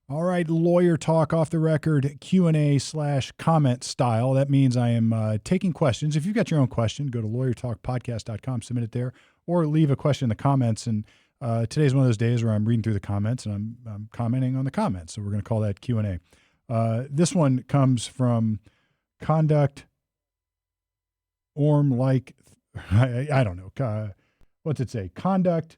All right, lawyer talk off the record, Q&A/comment style. That means I am taking questions. If you've got your own question, go to lawyertalkpodcast.com, submit it there, or leave a question in the comments. And today's one of those days where I'm reading through the comments and I'm commenting on the comments. So we're going to call that Q&A. This one comes from Conduct Orm like, I don't know. What's it say? Conduct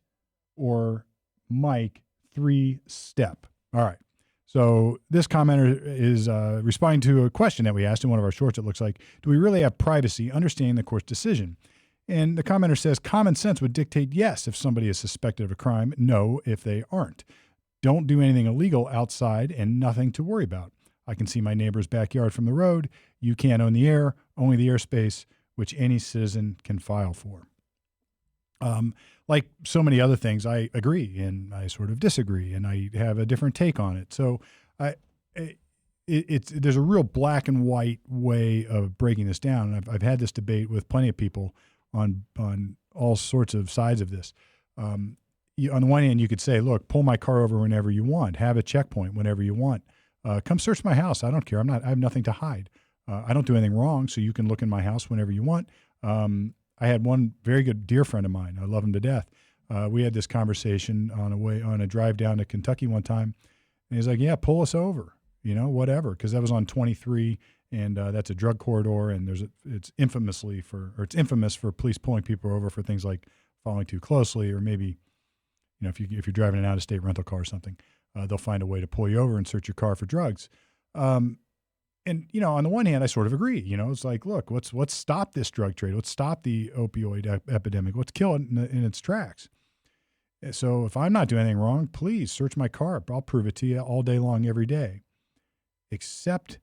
or Mike 3-step. All right. So this commenter is responding to a question that we asked in one of our shorts. It looks like, do we really have privacy understanding the court's decision? And the commenter says, common sense would dictate yes if somebody is suspected of a crime, no if they aren't. Don't do anything illegal outside and nothing to worry about. I can see my neighbor's backyard from the road. You can't own the air, only the airspace, which any citizen can file for. Like so many other things, I agree and I sort of disagree, and I have a different take on it. So there's a real black and white way of breaking this down. And I've had this debate with plenty of people on all sorts of sides of this. On the one hand, you could say, look, pull my car over whenever you want, have a checkpoint whenever you want. Come search my house. I don't care. I have nothing to hide. I don't do anything wrong, so you can look in my house whenever you want. I had one very good dear friend of mine. I love him to death. We had this conversation on a drive down to Kentucky one time, and he's like, "Yeah, pull us over, whatever," because that was on 23, and that's a drug corridor, and it's infamous for police pulling people over for things like following too closely, or maybe, if you're driving an out-of-state rental car or something, they'll find a way to pull you over and search your car for drugs. And, on the one hand, I sort of agree. It's like, look, let's stop this drug trade. Let's stop the opioid epidemic. Let's kill it in its tracks. So if I'm not doing anything wrong, please search my car. I'll prove it to you all day long, every day. Except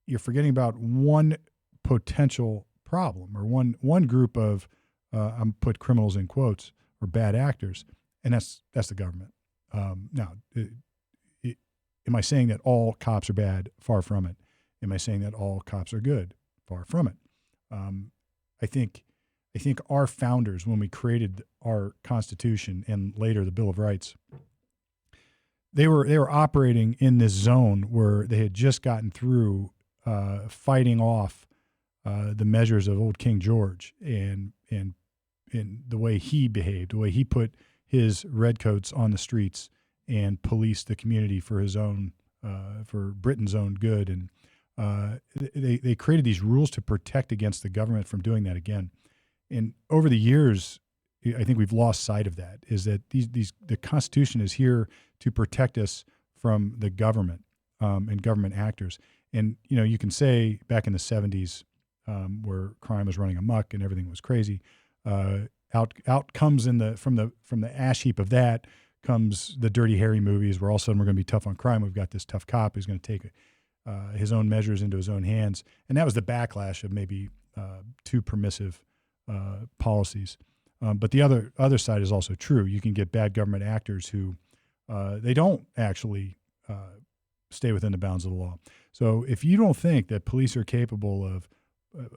you're forgetting about one potential problem, or one group of, I'm put criminals in quotes, or bad actors, and that's the government. Now, am I saying that all cops are bad? Far from it. Am I saying that all cops are good? Far from it. I think our founders, when we created our Constitution and later the Bill of Rights, they were operating in this zone where they had just gotten through fighting off the measures of old King George and the way he behaved, the way he put his redcoats on the streets and policed the community for his own, for Britain's own good. And they created these rules to protect against the government from doing that again. And over the years, I think we've lost sight of that, is that the Constitution is here to protect us from the government and government actors. And, you can say back in the 70s, where crime was running amok and everything was crazy, out comes from the ash heap of that comes the Dirty Harry movies, where all of a sudden we're going to be tough on crime. We've got this tough cop who's going to take his own measures into his own hands. And that was the backlash of maybe too permissive policies. But the other side is also true. You can get bad government actors who they don't actually stay within the bounds of the law. So if you don't think that police are capable of,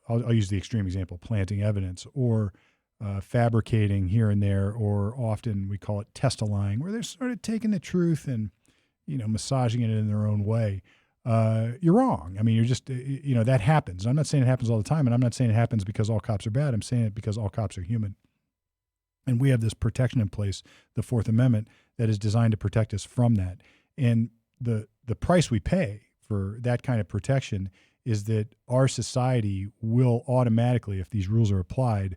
I'll use the extreme example, planting evidence, or fabricating here and there, or often we call it test-a-lying, where they're sort of taking the truth and, massaging it in their own way, you're wrong. I mean, you're just, that happens. I'm not saying it happens all the time, and I'm not saying it happens because all cops are bad. I'm saying it because all cops are human. And we have this protection in place, the Fourth Amendment, that is designed to protect us from that. And the price we pay for that kind of protection is that our society will automatically, if these rules are applied,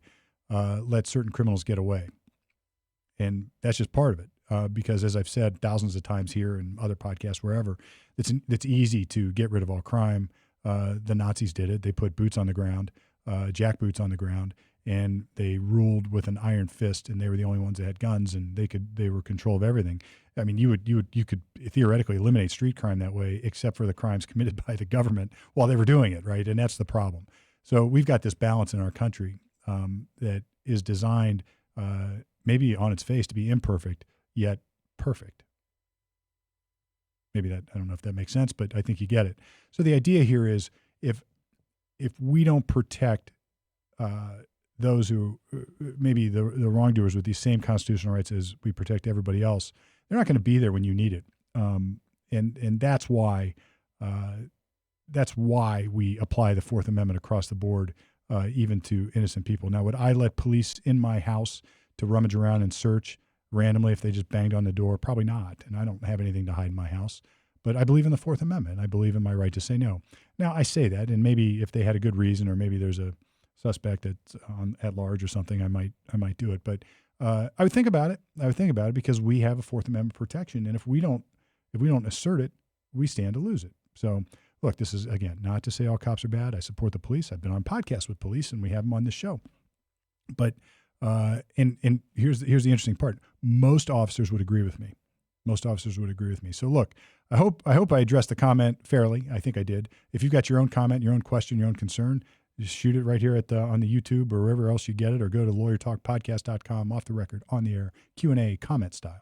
let certain criminals get away. And that's just part of it. Because as I've said thousands of times here and other podcasts, wherever, it's easy to get rid of all crime. The Nazis did it. They put boots on the ground, jackboots on the ground, and they ruled with an iron fist, and they were the only ones that had guns, and they were control of everything. I mean, you could theoretically eliminate street crime that way, except for the crimes committed by the government while they were doing it, right? And that's the problem. So we've got this balance in our country that is designed, maybe on its face, to be imperfect, yet perfect. Maybe that, I don't know if that makes sense, but I think you get it. So the idea here is if we don't protect those who maybe the wrongdoers with these same constitutional rights as we protect everybody else, they're not going to be there when you need it. and that's why we apply the Fourth Amendment across the board, even to innocent people. Now, would I let police in my house to rummage around and search randomly if they just banged on the door? Probably not. And I don't have anything to hide in my house. But I believe in the Fourth Amendment. I believe in my right to say no. Now, I say that, and maybe if they had a good reason, or maybe there's a suspect that's at large or something, I might do it. But I would think about it. I would think about it because we have a Fourth Amendment protection, and if we don't assert it, we stand to lose it. So, look, this is, again, not to say all cops are bad. I support the police. I've been on podcasts with police, and we have them on this show. But and here's the interesting part. Most officers would agree with me. So look, I hope I addressed the comment fairly. I think I did. If you've got your own comment, your own question, your own concern, just shoot it right here on the YouTube or wherever else you get it, or go to lawyertalkpodcast.com, off the record, on the air, Q&A, comment style.